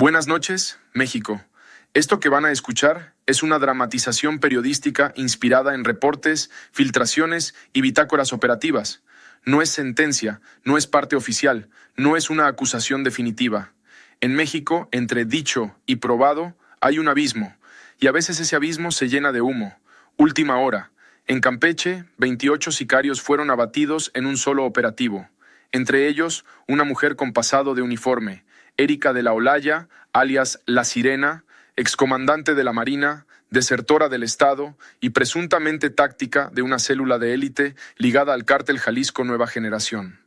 Buenas noches, México. Esto que van a escuchar es una dramatización periodística inspirada en reportes, filtraciones y bitácoras operativas. No es sentencia, no es parte oficial, no es una acusación definitiva. En México, entre dicho y probado, hay un abismo, y a veces ese abismo se llena de humo. Última hora. En Campeche, 28 sicarios fueron abatidos en un solo operativo. Entre ellos, una mujer con pasado de uniforme, Erika de la Olaya, alias La Sirena, excomandante de la Marina, desertora del Estado y presuntamente táctica de una célula de élite ligada al cártel Jalisco Nueva Generación.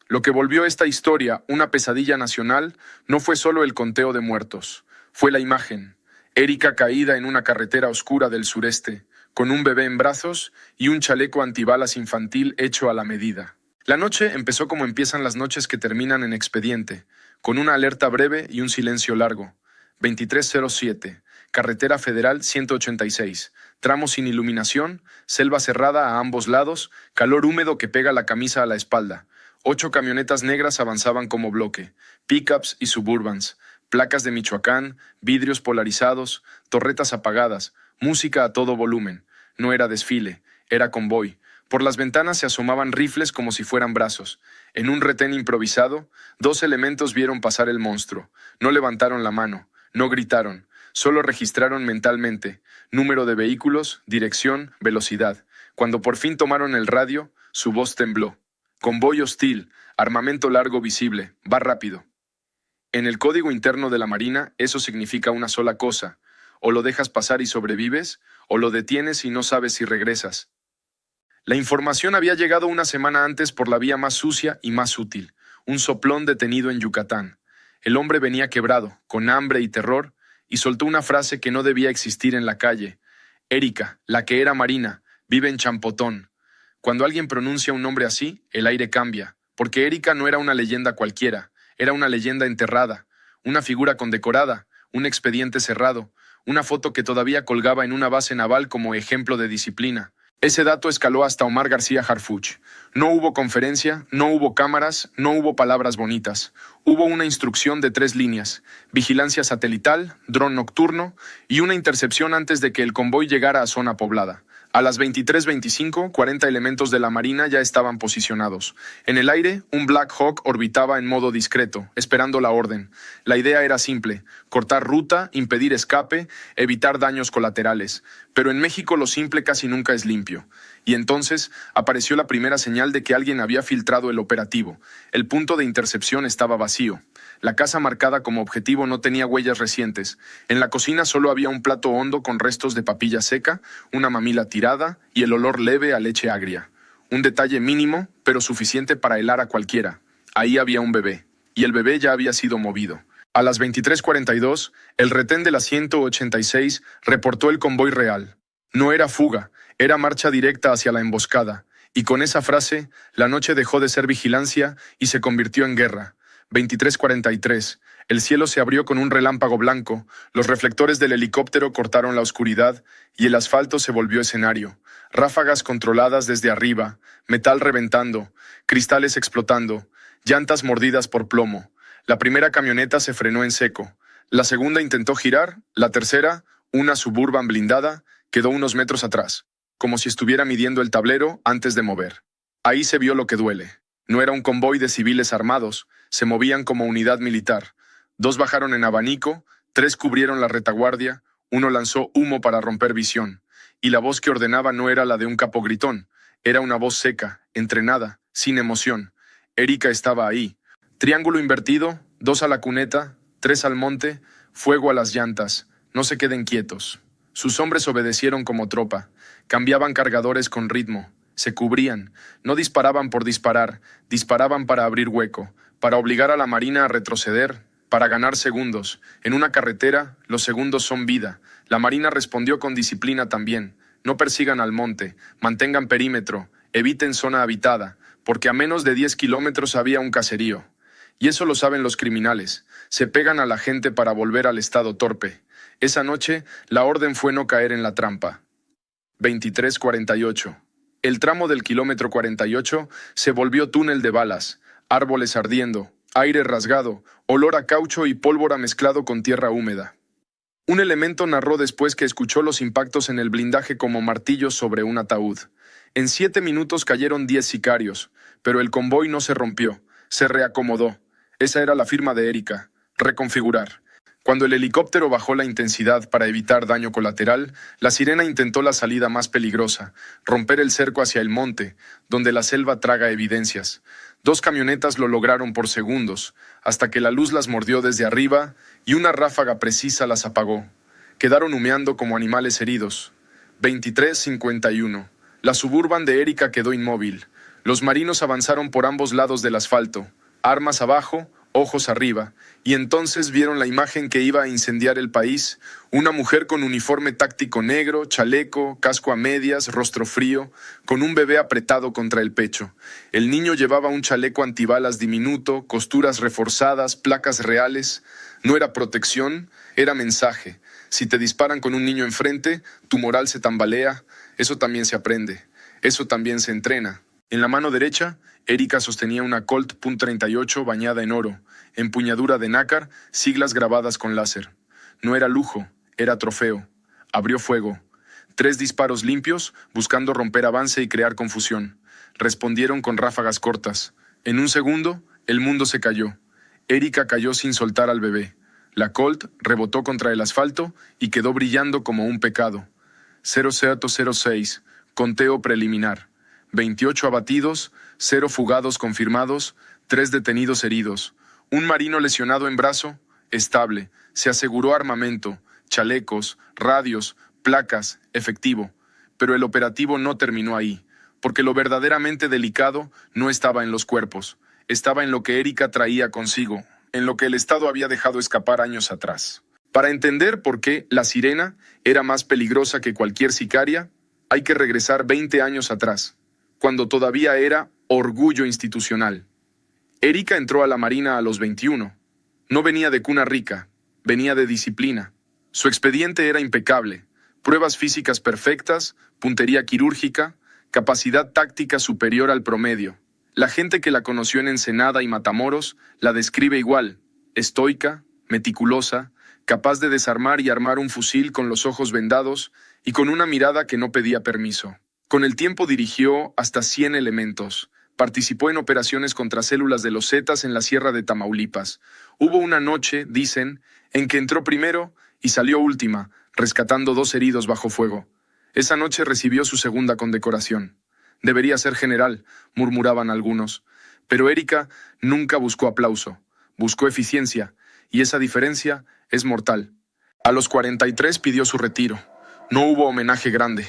Lo que volvió esta historia una pesadilla nacional no fue solo el conteo de muertos, fue la imagen. Erika caída en una carretera oscura del sureste, con un bebé en brazos y un chaleco antibalas infantil hecho a la medida. La noche empezó como empiezan las noches que terminan en expediente, con una alerta breve y un silencio largo. 2307, Carretera Federal 186, tramo sin iluminación, selva cerrada a ambos lados, calor húmedo que pega la camisa a la espalda. 8 camionetas negras avanzaban como bloque, pickups y suburbans, placas de Michoacán, vidrios polarizados, torretas apagadas, música a todo volumen. No era desfile, era convoy. Por las ventanas se asomaban rifles como si fueran brazos. En un retén improvisado, 2 elementos vieron pasar el monstruo. No levantaron la mano, no gritaron, solo registraron mentalmente número de vehículos, dirección, velocidad. Cuando por fin tomaron el radio, su voz tembló. Convoy hostil, armamento largo visible, va rápido. En el código interno de la Marina, eso significa una sola cosa. O lo dejas pasar y sobrevives, o lo detienes y no sabes si regresas. La información había llegado una semana antes por la vía más sucia y más útil, un soplón detenido en Yucatán. El hombre venía quebrado, con hambre y terror, y soltó una frase que no debía existir en la calle. Erika, la que era Marina, vive en Champotón. Cuando alguien pronuncia un nombre así, el aire cambia, porque Erika no era una leyenda cualquiera, era una leyenda enterrada, una figura condecorada, un expediente cerrado, una foto que todavía colgaba en una base naval como ejemplo de disciplina. Ese dato escaló hasta Omar García Harfuch. No hubo conferencia, no hubo cámaras, no hubo palabras bonitas. Hubo una instrucción de 3 líneas: vigilancia satelital, dron nocturno y una intercepción antes de que el convoy llegara a zona poblada. A las 23:25, 40 elementos de la Marina ya estaban posicionados. En el aire, un Black Hawk orbitaba en modo discreto, esperando la orden. La idea era simple: cortar ruta, impedir escape, evitar daños colaterales. Pero en México lo simple casi nunca es limpio. Y entonces apareció la primera señal de que alguien había filtrado el operativo. El punto de intercepción estaba vacío. La casa marcada como objetivo no tenía huellas recientes. En la cocina solo había un plato hondo con restos de papilla seca, una mamila tirada y el olor leve a leche agria. Un detalle mínimo, pero suficiente para helar a cualquiera. Ahí había un bebé, y el bebé ya había sido movido. A las 23:42, el retén de la 186 reportó el convoy real. No era fuga, era marcha directa hacia la emboscada. Y con esa frase, la noche dejó de ser vigilancia y se convirtió en guerra. 23:43. El cielo se abrió con un relámpago blanco, los reflectores del helicóptero cortaron la oscuridad y el asfalto se volvió escenario. Ráfagas controladas desde arriba, metal reventando, cristales explotando, llantas mordidas por plomo. La primera camioneta se frenó en seco. La segunda intentó girar, la tercera, una Suburban blindada, quedó unos metros atrás, como si estuviera midiendo el tablero antes de mover. Ahí se vio lo que duele. No era un convoy de civiles armados, se movían como unidad militar. 2 bajaron en abanico, 3 cubrieron la retaguardia, 1 lanzó humo para romper visión. Y la voz que ordenaba no era la de un capo gritón, era una voz seca, entrenada, sin emoción. Erika estaba ahí. Triángulo invertido, 2 a la cuneta, 3 al monte, fuego a las llantas. No se queden quietos. Sus hombres obedecieron como tropa, cambiaban cargadores con ritmo. Se cubrían, no disparaban por disparar, disparaban para abrir hueco, para obligar a la Marina a retroceder, para ganar segundos. En una carretera, los segundos son vida. La Marina respondió con disciplina también. No persigan al monte, mantengan perímetro, eviten zona habitada, porque a menos de 10 kilómetros había un caserío. Y eso lo saben los criminales. Se pegan a la gente para volver al estado torpe. Esa noche, la orden fue no caer en la trampa. 23:48. El tramo del kilómetro 48 se volvió túnel de balas, árboles ardiendo, aire rasgado, olor a caucho y pólvora mezclado con tierra húmeda. Un elemento narró después que escuchó los impactos en el blindaje como martillos sobre un ataúd. En 7 minutos cayeron 10 sicarios, pero el convoy no se rompió, se reacomodó. Esa era la firma de Erika: reconfigurar. Cuando el helicóptero bajó la intensidad para evitar daño colateral, la sirena intentó la salida más peligrosa: romper el cerco hacia el monte, donde la selva traga evidencias. 2 camionetas lo lograron por segundos, hasta que la luz las mordió desde arriba y una ráfaga precisa las apagó. Quedaron humeando como animales heridos. 23:51. La Suburban de Erika quedó inmóvil. Los marinos avanzaron por ambos lados del asfalto, armas abajo, ojos arriba, y entonces vieron la imagen que iba a incendiar el país: una mujer con uniforme táctico negro, chaleco, casco a medias, rostro frío, con un bebé apretado contra el pecho. El niño llevaba un chaleco antibalas diminuto, costuras reforzadas, placas reales. No era protección, era mensaje. Si te disparan con un niño enfrente, tu moral se tambalea. Eso también se aprende. Eso también se entrena. En la mano derecha, Erika sostenía una Colt .38 bañada en oro, empuñadura de nácar, siglas grabadas con láser. No era lujo, era trofeo. Abrió fuego. 3 disparos limpios, buscando romper avance y crear confusión. Respondieron con ráfagas cortas. En un segundo, el mundo se cayó. Erika cayó sin soltar al bebé. La Colt rebotó contra el asfalto y quedó brillando como un pecado. 0006, conteo preliminar. 28 abatidos, 0 fugados confirmados, 3 detenidos heridos. Un marino lesionado en brazo, estable. Se aseguró armamento, chalecos, radios, placas, efectivo. Pero el operativo no terminó ahí, porque lo verdaderamente delicado no estaba en los cuerpos. Estaba en lo que Erika traía consigo, en lo que el Estado había dejado escapar años atrás. Para entender por qué la sirena era más peligrosa que cualquier sicaria, hay que regresar 20 años atrás, cuando todavía era orgullo institucional. Erika entró a la Marina a los 21. No venía de cuna rica, venía de disciplina. Su expediente era impecable: pruebas físicas perfectas, puntería quirúrgica, capacidad táctica superior al promedio. La gente que la conoció en Ensenada y Matamoros la describe igual: estoica, meticulosa, capaz de desarmar y armar un fusil con los ojos vendados y con una mirada que no pedía permiso. Con el tiempo dirigió hasta 100 elementos. Participó en operaciones contra células de los Zetas en la Sierra de Tamaulipas. Hubo una noche, dicen, en que entró primero y salió última, rescatando 2 heridos bajo fuego. Esa noche recibió su segunda condecoración. Debería ser general, murmuraban algunos. Pero Erika nunca buscó aplauso, buscó eficiencia, y esa diferencia es mortal. A los 43 pidió su retiro. No hubo homenaje grande.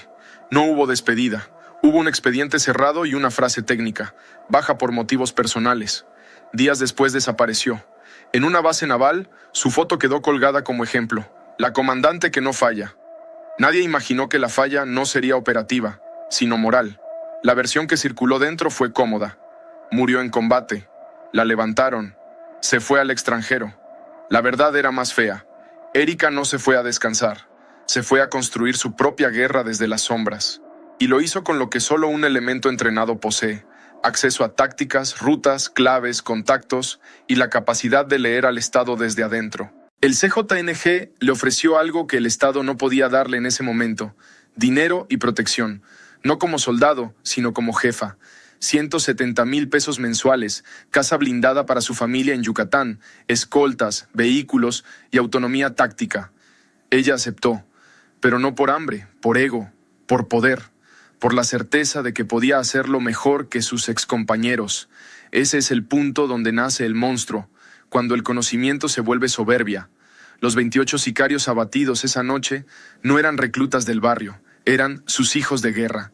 No hubo despedida. Hubo un expediente cerrado y una frase técnica: baja por motivos personales. Días después desapareció. En una base naval, su foto quedó colgada como ejemplo: la comandante que no falla. Nadie imaginó que la falla no sería operativa, sino moral. La versión que circuló dentro fue cómoda. Murió en combate. La levantaron. Se fue al extranjero. La verdad era más fea. Erika no se fue a descansar. Se fue a construir su propia guerra desde las sombras. Y lo hizo con lo que solo un elemento entrenado posee: acceso a tácticas, rutas, claves, contactos y la capacidad de leer al Estado desde adentro. El CJNG le ofreció algo que el Estado no podía darle en ese momento: dinero y protección. No como soldado, sino como jefa. 170,000 pesos mensuales, casa blindada para su familia en Yucatán, escoltas, vehículos y autonomía táctica. Ella aceptó, pero no por hambre, por ego, por poder, por la certeza de que podía hacerlo mejor que sus excompañeros. Ese es el punto donde nace el monstruo, cuando el conocimiento se vuelve soberbia. Los 28 sicarios abatidos esa noche no eran reclutas del barrio, eran sus hijos de guerra.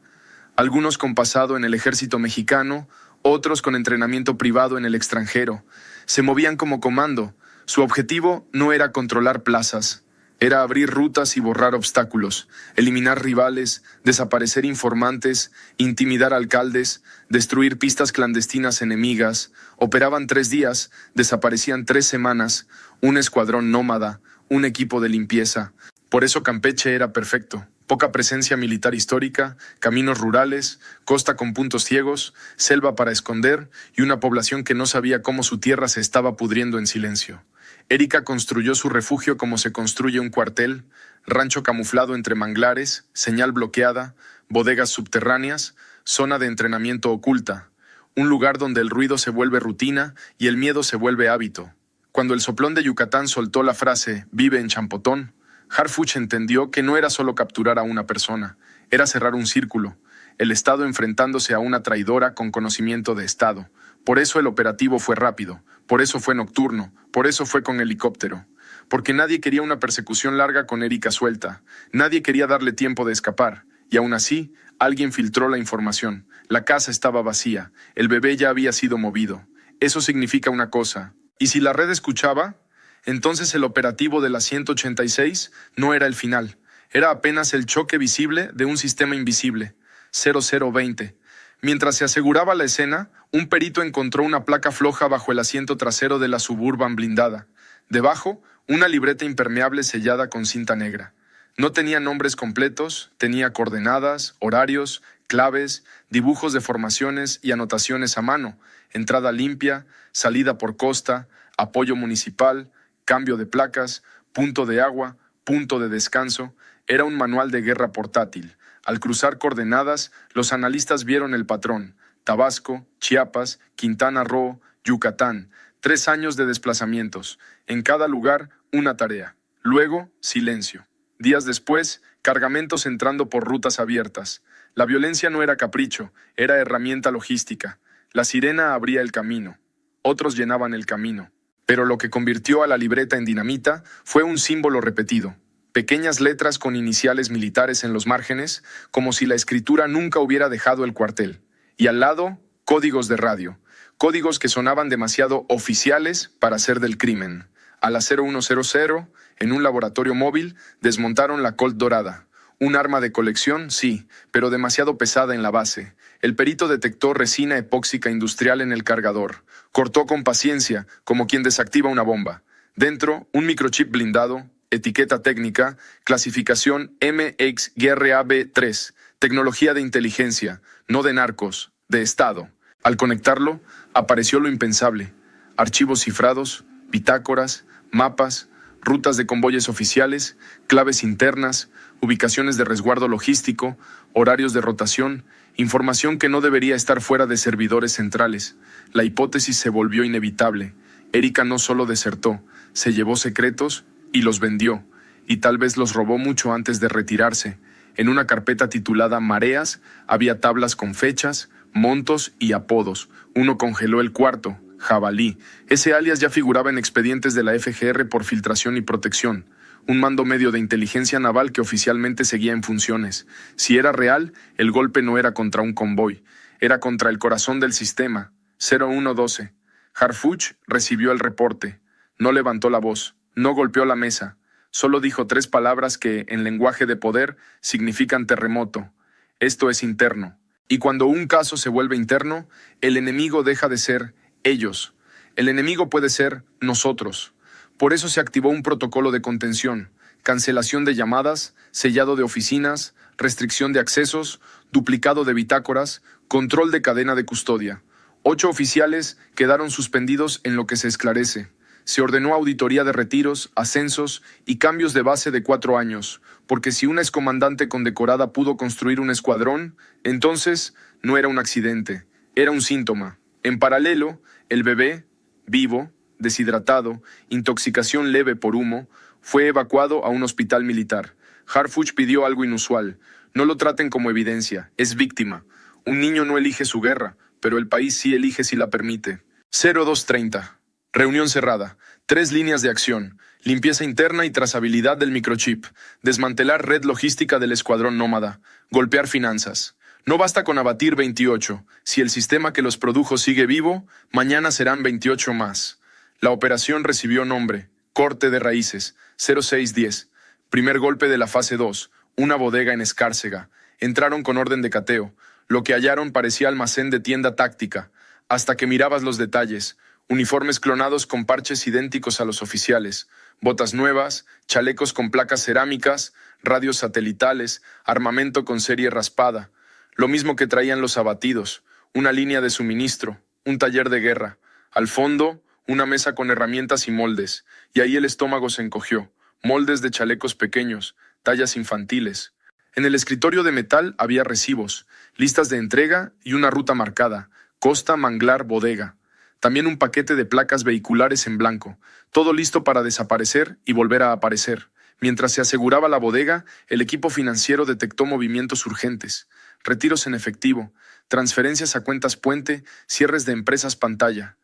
Algunos con pasado en el ejército mexicano, otros con entrenamiento privado en el extranjero. Se movían como comando. Su objetivo no era controlar plazas, era abrir rutas y borrar obstáculos, eliminar rivales, desaparecer informantes, intimidar alcaldes, destruir pistas clandestinas enemigas. Operaban 3 días, desaparecían 3 semanas, un escuadrón nómada, un equipo de limpieza. Por eso Campeche era perfecto, Poca presencia militar histórica, caminos rurales, costa con puntos ciegos, selva para esconder y una población que no sabía cómo su tierra se estaba pudriendo en silencio. Erika construyó su refugio como se construye un cuartel, rancho camuflado entre manglares, señal bloqueada, bodegas subterráneas, zona de entrenamiento oculta, un lugar donde el ruido se vuelve rutina y el miedo se vuelve hábito. Cuando el soplón de Yucatán soltó la frase «vive en Champotón», Harfuch entendió que no era solo capturar a una persona, era cerrar un círculo, el Estado enfrentándose a una traidora con conocimiento de Estado. Por eso el operativo fue rápido, por eso fue nocturno, por eso fue con helicóptero. Porque nadie quería una persecución larga con Erika suelta, nadie quería darle tiempo de escapar, y aún así, alguien filtró la información. La casa estaba vacía, el bebé ya había sido movido. Eso significa una cosa. ¿Y si la red escuchaba? Entonces el operativo de la 186 no era el final, era apenas el choque visible de un sistema invisible, 0020. Mientras se aseguraba la escena, un perito encontró una placa floja bajo el asiento trasero de la Suburban blindada. Debajo, una libreta impermeable sellada con cinta negra. No tenía nombres completos, tenía coordenadas, horarios, claves, dibujos de formaciones y anotaciones a mano, entrada limpia, salida por costa, apoyo municipal, cambio de placas, punto de agua, punto de descanso. Era un manual de guerra portátil. Al cruzar coordenadas, los analistas vieron el patrón: Tabasco, Chiapas, Quintana Roo, Yucatán. 3 años de desplazamientos. En cada lugar, una tarea. Luego, silencio. Días después, cargamentos entrando por rutas abiertas. La violencia no era capricho, era herramienta logística. La sirena abría el camino. Otros llenaban el camino. Pero lo que convirtió a la libreta en dinamita fue un símbolo repetido. Pequeñas letras con iniciales militares en los márgenes, como si la escritura nunca hubiera dejado el cuartel. Y al lado, códigos de radio. Códigos que sonaban demasiado oficiales para ser del crimen. A la 0100, en un laboratorio móvil, desmontaron la Colt dorada. Un arma de colección, sí, pero demasiado pesada en la base. El perito detectó resina epóxica industrial en el cargador. Cortó con paciencia, como quien desactiva una bomba. Dentro, un microchip blindado, etiqueta técnica, clasificación MXGRAB3, tecnología de inteligencia, no de narcos, de Estado. Al conectarlo, apareció lo impensable. Archivos cifrados, bitácoras, mapas, rutas de convoyes oficiales, claves internas, ubicaciones de resguardo logístico, horarios de rotación, información que no debería estar fuera de servidores centrales. La hipótesis se volvió inevitable. Erika no solo desertó, se llevó secretos y los vendió, y tal vez los robó mucho antes de retirarse. En una carpeta titulada Mareas había tablas con fechas, montos y apodos. Uno congeló el cuarto, Jabalí. Ese alias ya figuraba en expedientes de la FGR por filtración y protección. Un mando medio de inteligencia naval que oficialmente seguía en funciones. Si era real, el golpe no era contra un convoy, era contra el corazón del sistema. 0112. Harfuch recibió el reporte. No levantó la voz, no golpeó la mesa. Solo dijo 3 palabras que, en lenguaje de poder, significan terremoto. Esto es interno. Y cuando un caso se vuelve interno, el enemigo deja de ser ellos. El enemigo puede ser nosotros. Por eso se activó un protocolo de contención, cancelación de llamadas, sellado de oficinas, restricción de accesos, duplicado de bitácoras, control de cadena de custodia. 8 oficiales quedaron suspendidos en lo que se esclarece. Se ordenó auditoría de retiros, ascensos y cambios de base de 4 años, porque si una excomandante condecorada pudo construir un escuadrón, entonces no era un accidente, era un síntoma. En paralelo, el bebé, vivo, deshidratado, intoxicación leve por humo, fue evacuado a un hospital militar. Harfuch pidió algo inusual. No lo traten como evidencia, es víctima. Un niño no elige su guerra, pero el país sí elige si la permite. 0230. Reunión cerrada. 3 líneas de acción. Limpieza interna y trazabilidad del microchip. Desmantelar red logística del escuadrón nómada. Golpear finanzas. No basta con abatir 28. Si el sistema que los produjo sigue vivo, mañana serán 28 más. La operación recibió nombre. Corte de raíces. 0610. Primer golpe de la fase 2. Una bodega en Escárcega. Entraron con orden de cateo. Lo que hallaron parecía almacén de tienda táctica. Hasta que mirabas los detalles. Uniformes clonados con parches idénticos a los oficiales, botas nuevas, chalecos con placas cerámicas, radios satelitales, armamento con serie raspada, lo mismo que traían los abatidos, una línea de suministro, un taller de guerra, al fondo, una mesa con herramientas y moldes, y ahí el estómago se encogió, moldes de chalecos pequeños, tallas infantiles. En el escritorio de metal había recibos, listas de entrega y una ruta marcada, Costa Manglar Bodega. También un paquete de placas vehiculares en blanco, todo listo para desaparecer y volver a aparecer. Mientras se aseguraba la bodega, el equipo financiero detectó movimientos urgentes, retiros en efectivo, transferencias a cuentas puente, cierres de empresas pantalla.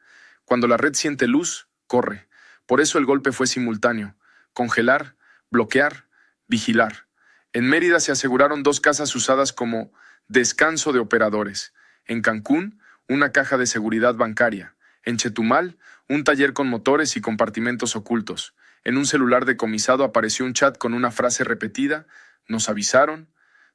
Cuando la red siente luz, corre. Por eso el golpe fue simultáneo. Congelar, bloquear, vigilar. En Mérida se aseguraron 2 casas usadas como descanso de operadores. En Cancún, una caja de seguridad bancaria. En Chetumal, un taller con motores y compartimentos ocultos. En un celular decomisado apareció un chat con una frase repetida. Nos avisaron,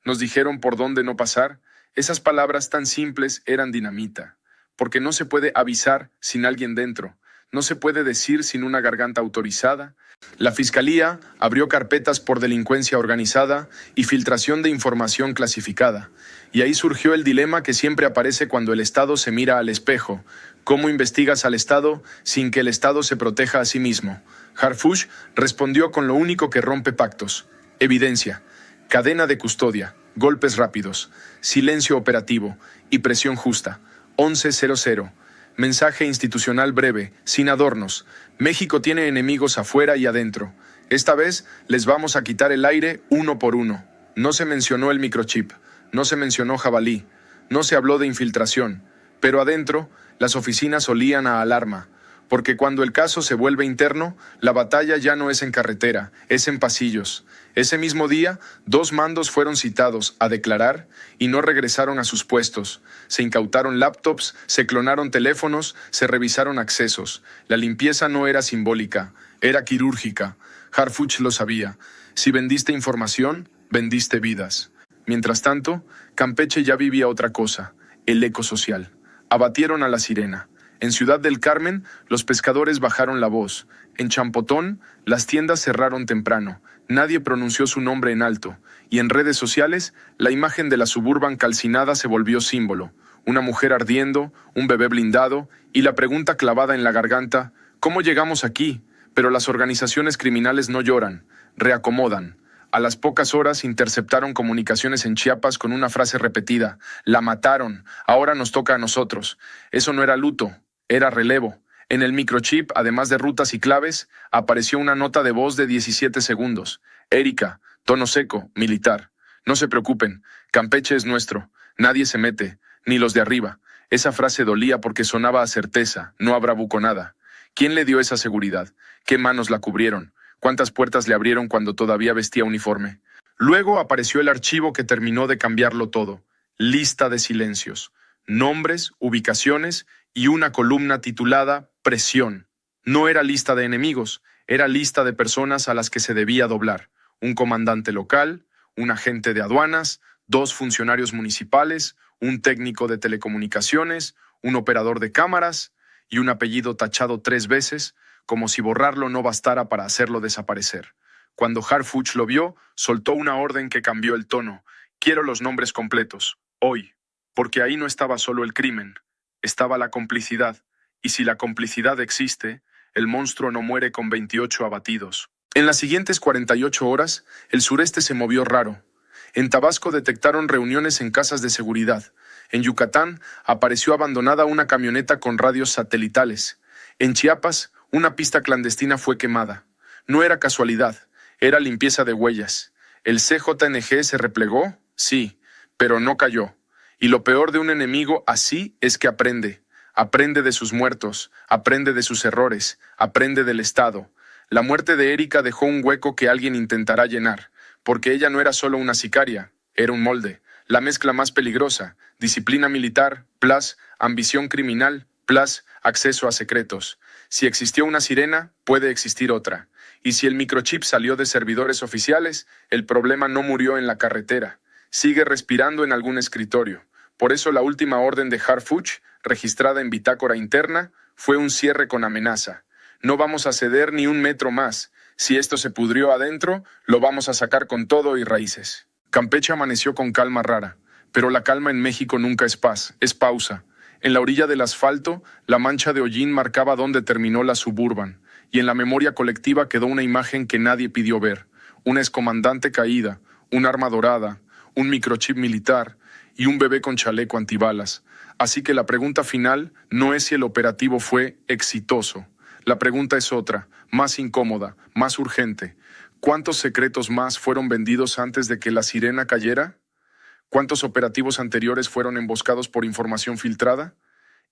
nos dijeron por dónde no pasar. Esas palabras tan simples eran dinamita. Porque no se puede avisar sin alguien dentro. No se puede decir sin una garganta autorizada. La Fiscalía abrió carpetas por delincuencia organizada y filtración de información clasificada. Y ahí surgió el dilema que siempre aparece cuando el Estado se mira al espejo. ¿Cómo investigas al Estado sin que el Estado se proteja a sí mismo? Harfuch respondió con lo único que rompe pactos: evidencia, cadena de custodia, golpes rápidos, silencio operativo y presión justa. 11:00. Mensaje institucional breve, sin adornos. México tiene enemigos afuera y adentro. Esta vez les vamos a quitar el aire uno por uno. No se mencionó el microchip, no se mencionó jabalí, no se habló de infiltración, pero adentro las oficinas olían a alarma, porque cuando el caso se vuelve interno, la batalla ya no es en carretera, es en pasillos. Ese mismo día, 2 mandos fueron citados a declarar y no regresaron a sus puestos. Se incautaron laptops, se clonaron teléfonos, se revisaron accesos. La limpieza no era simbólica, era quirúrgica. Harfuch lo sabía. Si vendiste información, vendiste vidas. Mientras tanto, Campeche ya vivía otra cosa, el eco social. Abatieron a la sirena. En Ciudad del Carmen, los pescadores bajaron la voz. En Champotón, las tiendas cerraron temprano. Nadie pronunció su nombre en alto. Y en redes sociales, la imagen de la suburban calcinada se volvió símbolo. Una mujer ardiendo, un bebé blindado, y la pregunta clavada en la garganta: ¿cómo llegamos aquí? Pero las organizaciones criminales no lloran, reacomodan. A las pocas horas interceptaron comunicaciones en Chiapas con una frase repetida: la mataron, ahora nos toca a nosotros. Eso no era luto, era relevo. En el microchip, además de rutas y claves, apareció una nota de voz de 17 segundos. Erika, tono seco, militar. No se preocupen, Campeche es nuestro. Nadie se mete, ni los de arriba. Esa frase dolía porque sonaba a certeza, no a bravuconada. ¿Quién le dio esa seguridad? ¿Qué manos la cubrieron? ¿Cuántas puertas le abrieron cuando todavía vestía uniforme? Luego apareció el archivo que terminó de cambiarlo todo. Lista de silencios, nombres, ubicaciones y una columna titulada Presión. No era lista de enemigos, era lista de personas a las que se debía doblar. Un comandante local, un agente de aduanas, 2 funcionarios municipales, un técnico de telecomunicaciones, un operador de cámaras y un apellido tachado 3 veces, como si borrarlo no bastara para hacerlo desaparecer. Cuando Harfuch lo vio, soltó una orden que cambió el tono. Quiero los nombres completos, hoy, porque ahí no estaba solo el crimen, estaba la complicidad, y si la complicidad existe, el monstruo no muere con 28 abatidos. En las siguientes 48 horas, el sureste se movió raro. En Tabasco detectaron reuniones en casas de seguridad. En Yucatán apareció abandonada una camioneta con radios satelitales. En Chiapas, una pista clandestina fue quemada. No era casualidad, era limpieza de huellas. ¿El CJNG se replegó? Sí, pero no cayó. Y lo peor de un enemigo así es que aprende. Aprende de sus muertos, aprende de sus errores, aprende del Estado. La muerte de Erika dejó un hueco que alguien intentará llenar, porque ella no era solo una sicaria, era un molde. La mezcla más peligrosa: disciplina militar, plus ambición criminal, plus acceso a secretos. Si existió una sirena, puede existir otra. Y si el microchip salió de servidores oficiales, el problema no murió en la carretera. Sigue respirando en algún escritorio. Por eso la última orden de Harfuch, registrada en bitácora interna, Fue un cierre con amenaza. No vamos a ceder ni un metro más. Si esto se pudrió adentro, lo vamos a sacar con todo y raíces. Campeche amaneció con calma rara, pero la calma en México nunca es paz, es pausa. En la orilla del asfalto, la mancha de hollín marcaba dónde terminó la Suburban, y en la memoria colectiva quedó una imagen que nadie pidió ver. Una excomandante caída, un arma dorada, un microchip militar y un bebé con chaleco antibalas. Así que la pregunta final no es si el operativo fue exitoso. La pregunta es otra, más incómoda, más urgente. ¿Cuántos secretos más fueron vendidos antes de que la sirena cayera? ¿Cuántos operativos anteriores fueron emboscados por información filtrada?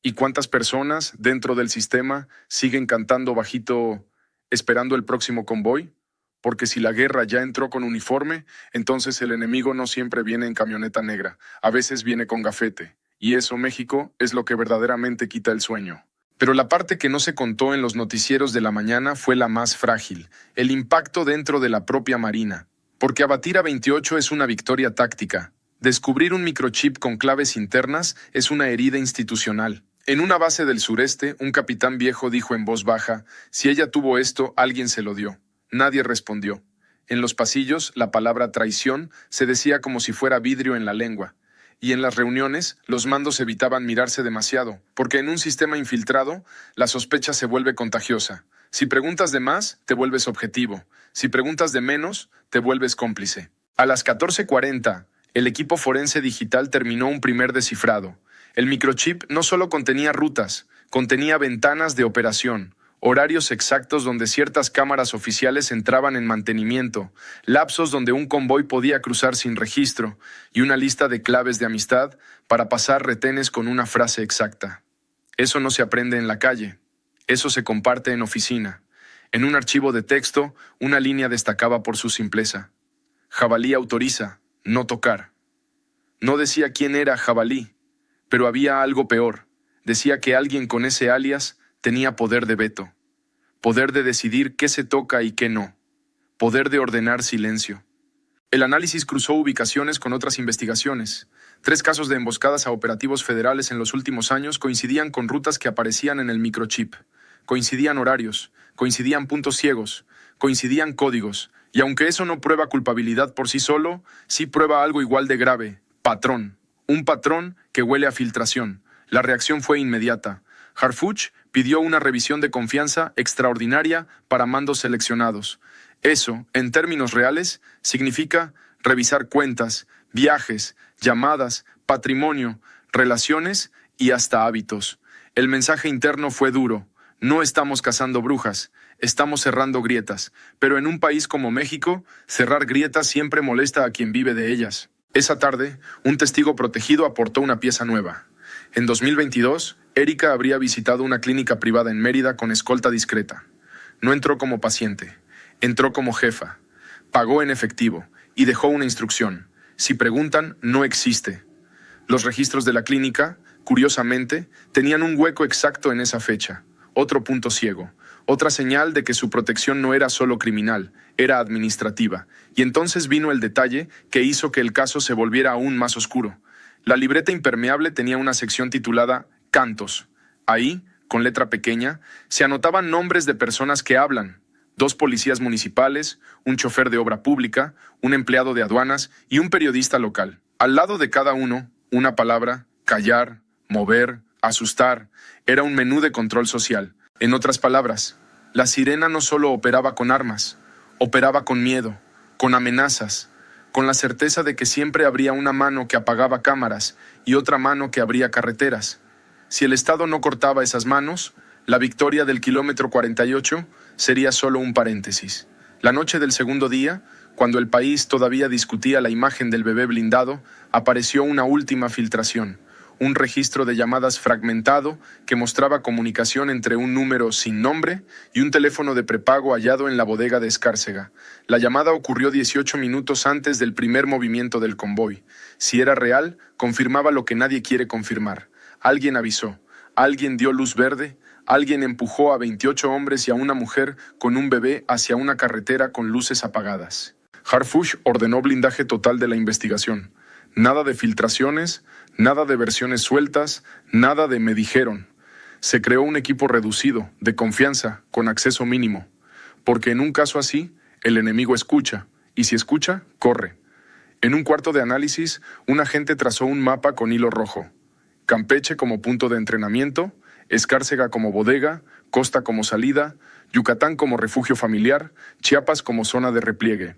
¿Y cuántas personas dentro del sistema siguen cantando bajito, esperando el próximo convoy? Porque si la guerra ya entró con uniforme, entonces el enemigo no siempre viene en camioneta negra, a veces viene con gafete. Y eso, México, es lo que verdaderamente quita el sueño. Pero la parte que no se contó en los noticieros de la mañana fue la más frágil, el impacto dentro de la propia Marina. Porque abatir a 28 es una victoria táctica. Descubrir un microchip con claves internas es una herida institucional. En una base del sureste, un capitán viejo dijo en voz baja, si ella tuvo esto, alguien se lo dio. Nadie respondió. En los pasillos, la palabra traición se decía como si fuera vidrio en la lengua. Y en las reuniones, los mandos evitaban mirarse demasiado, porque en un sistema infiltrado, la sospecha se vuelve contagiosa. Si preguntas de más, te vuelves objetivo. Si preguntas de menos, te vuelves cómplice. A las 14:40, el equipo forense digital terminó un primer descifrado. El microchip no solo contenía rutas, contenía ventanas de operación, horarios exactos donde ciertas cámaras oficiales entraban en mantenimiento, lapsos donde un convoy podía cruzar sin registro y una lista de claves de amistad para pasar retenes con una frase exacta. Eso no se aprende en la calle, eso se comparte en oficina. En un archivo de texto, una línea destacaba por su simpleza. Jabalí autoriza, no tocar. No decía quién era Jabalí, pero había algo peor. Decía que alguien con ese alias tenía poder de veto, poder de decidir qué se toca y qué no, poder de ordenar silencio. El análisis cruzó ubicaciones con otras investigaciones. 3 casos de emboscadas a operativos federales en los últimos años coincidían con rutas que aparecían en el microchip. Coincidían horarios, coincidían puntos ciegos, coincidían códigos. Y aunque eso no prueba culpabilidad por sí solo, sí prueba algo igual de grave, patrón. Un patrón que huele a filtración. La reacción fue inmediata. Harfuch pidió una revisión de confianza extraordinaria para mandos seleccionados. Eso, en términos reales, significa revisar cuentas, viajes, llamadas, patrimonio, relaciones y hasta hábitos. El mensaje interno fue duro. No estamos cazando brujas, estamos cerrando grietas. Pero en un país como México, cerrar grietas siempre molesta a quien vive de ellas. Esa tarde, un testigo protegido aportó una pieza nueva. En 2022, Erika habría visitado una clínica privada en Mérida con escolta discreta. No entró como paciente, entró como jefa. Pagó en efectivo y dejó una instrucción. Si preguntan, no existe. Los registros de la clínica, curiosamente, tenían un hueco exacto en esa fecha. Otro punto ciego. Otra señal de que su protección no era solo criminal, era administrativa. Y entonces vino el detalle que hizo que el caso se volviera aún más oscuro. La libreta impermeable tenía una sección titulada Cantos. Ahí, con letra pequeña, se anotaban nombres de personas que hablan. 2 policías municipales, un chofer de obra pública, un empleado de aduanas y un periodista local. Al lado de cada uno, una palabra, callar, mover, asustar. Era un menú de control social. En otras palabras, la sirena no solo operaba con armas, operaba con miedo, con amenazas, con la certeza de que siempre habría una mano que apagaba cámaras y otra mano que abría carreteras. Si el Estado no cortaba esas manos, la victoria del kilómetro 48 sería solo un paréntesis. La noche del segundo día, cuando el país todavía discutía la imagen del bebé blindado, apareció una última filtración. Un registro de llamadas fragmentado que mostraba comunicación entre un número sin nombre y un teléfono de prepago hallado en la bodega de Escárcega. La llamada ocurrió 18 minutos antes del primer movimiento del convoy. Si era real, confirmaba lo que nadie quiere confirmar. Alguien avisó, alguien dio luz verde, alguien empujó a 28 hombres y a una mujer con un bebé hacia una carretera con luces apagadas. Harfuch ordenó blindaje total de la investigación. Nada de filtraciones, nada de versiones sueltas, nada de me dijeron. Se creó un equipo reducido, de confianza, con acceso mínimo. Porque en un caso así, el enemigo escucha, y si escucha, corre. En un cuarto de análisis, un agente trazó un mapa con hilo rojo. Campeche como punto de entrenamiento, Escárcega como bodega, Costa como salida, Yucatán como refugio familiar, Chiapas como zona de repliegue.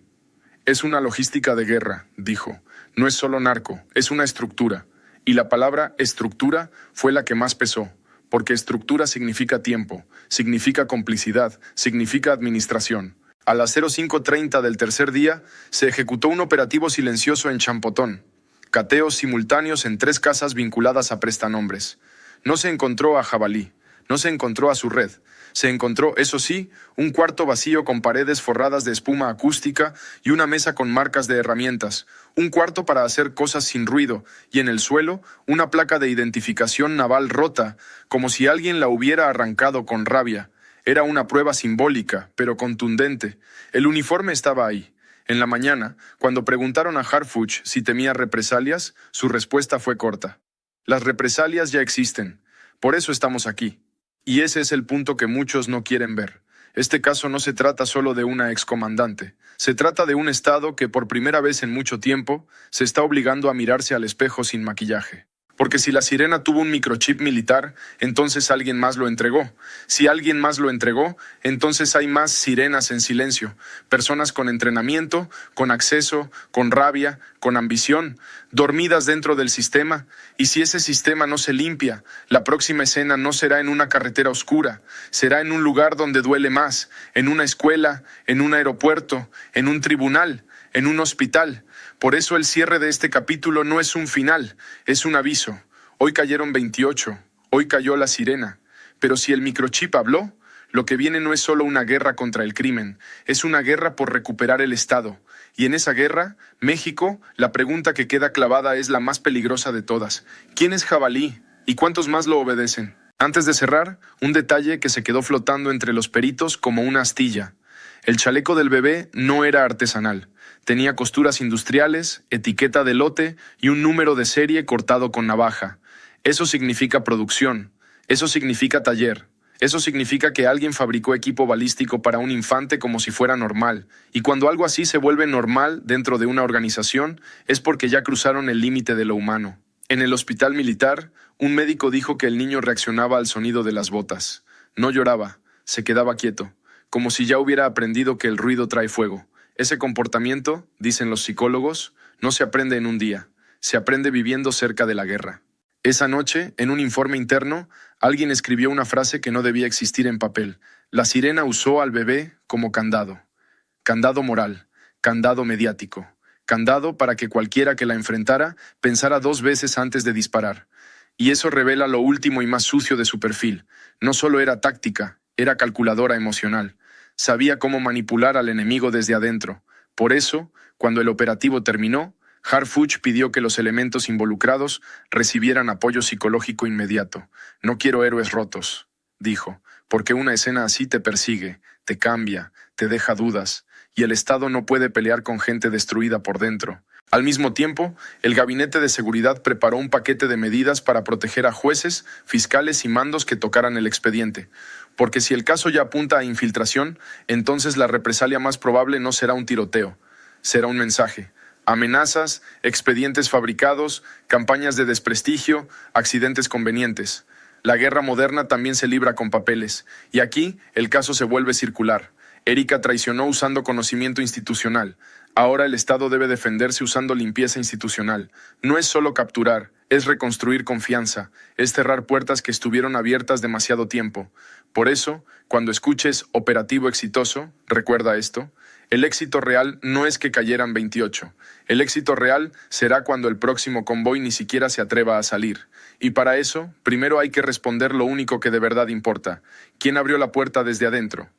Es una logística de guerra, dijo. No es solo narco, es una estructura. Y la palabra estructura fue la que más pesó, porque estructura significa tiempo, significa complicidad, significa administración. A las 05:30 del tercer día, se ejecutó un operativo silencioso en Champotón. Cateos simultáneos en 3 casas vinculadas a prestanombres. No se encontró a Jabalí, no se encontró a su red. Se encontró, eso sí, un cuarto vacío con paredes forradas de espuma acústica y una mesa con marcas de herramientas. Un cuarto para hacer cosas sin ruido y en el suelo una placa de identificación naval rota, como si alguien la hubiera arrancado con rabia. Era una prueba simbólica, pero contundente. El uniforme estaba ahí. En la mañana, cuando preguntaron a Harfuch si temía represalias, su respuesta fue corta. Las represalias ya existen. Por eso estamos aquí. Y ese es el punto que muchos no quieren ver. Este caso no se trata solo de una excomandante. Se trata de un Estado que por primera vez en mucho tiempo se está obligando a mirarse al espejo sin maquillaje. Porque si la sirena tuvo un microchip militar, entonces alguien más lo entregó. Si alguien más lo entregó, entonces hay más sirenas en silencio. Personas con entrenamiento, con acceso, con rabia, con ambición, dormidas dentro del sistema. Y si ese sistema no se limpia, la próxima escena no será en una carretera oscura, será en un lugar donde duele más, en una escuela, en un aeropuerto, en un tribunal, en un hospital. Por eso el cierre de este capítulo no es un final, es un aviso. Hoy cayeron 28, hoy cayó la sirena. Pero si el microchip habló, lo que viene no es solo una guerra contra el crimen, es una guerra por recuperar el Estado. Y en esa guerra, México, la pregunta que queda clavada es la más peligrosa de todas. ¿Quién es Jabalí? ¿Y cuántos más lo obedecen? Antes de cerrar, un detalle que se quedó flotando entre los peritos como una astilla. El chaleco del bebé no era artesanal. Tenía costuras industriales, etiqueta de lote y un número de serie cortado con navaja. Eso significa producción. Eso significa taller. Eso significa que alguien fabricó equipo balístico para un infante como si fuera normal. Y cuando algo así se vuelve normal dentro de una organización, es porque ya cruzaron el límite de lo humano. En el hospital militar, un médico dijo que el niño reaccionaba al sonido de las botas. No lloraba, se quedaba quieto, como si ya hubiera aprendido que el ruido trae fuego. Ese comportamiento, dicen los psicólogos, no se aprende en un día, se aprende viviendo cerca de la guerra. Esa noche, en un informe interno, alguien escribió una frase que no debía existir en papel. La sirena usó al bebé como candado. Candado moral, candado mediático, candado para que cualquiera que la enfrentara pensara 2 veces antes de disparar. Y eso revela lo último y más sucio de su perfil. No solo era táctica, era calculadora emocional. Sabía cómo manipular al enemigo desde adentro. Por eso, cuando el operativo terminó, Harfuch pidió que los elementos involucrados recibieran apoyo psicológico inmediato. No quiero héroes rotos, dijo, porque una escena así te persigue, te cambia, te deja dudas, y el Estado no puede pelear con gente destruida por dentro. Al mismo tiempo, el Gabinete de Seguridad preparó un paquete de medidas para proteger a jueces, fiscales y mandos que tocaran el expediente. Porque si el caso ya apunta a infiltración, entonces la represalia más probable no será un tiroteo, será un mensaje. Amenazas, expedientes fabricados, campañas de desprestigio, accidentes convenientes. La guerra moderna también se libra con papeles, y aquí el caso se vuelve circular. Erika traicionó usando conocimiento institucional. Ahora el Estado debe defenderse usando limpieza institucional. No es solo capturar, es reconstruir confianza, es cerrar puertas que estuvieron abiertas demasiado tiempo. Por eso, cuando escuches operativo exitoso, recuerda esto, el éxito real no es que cayeran 28. El éxito real será cuando el próximo convoy ni siquiera se atreva a salir. Y para eso, primero hay que responder lo único que de verdad importa. ¿Quién abrió la puerta desde adentro?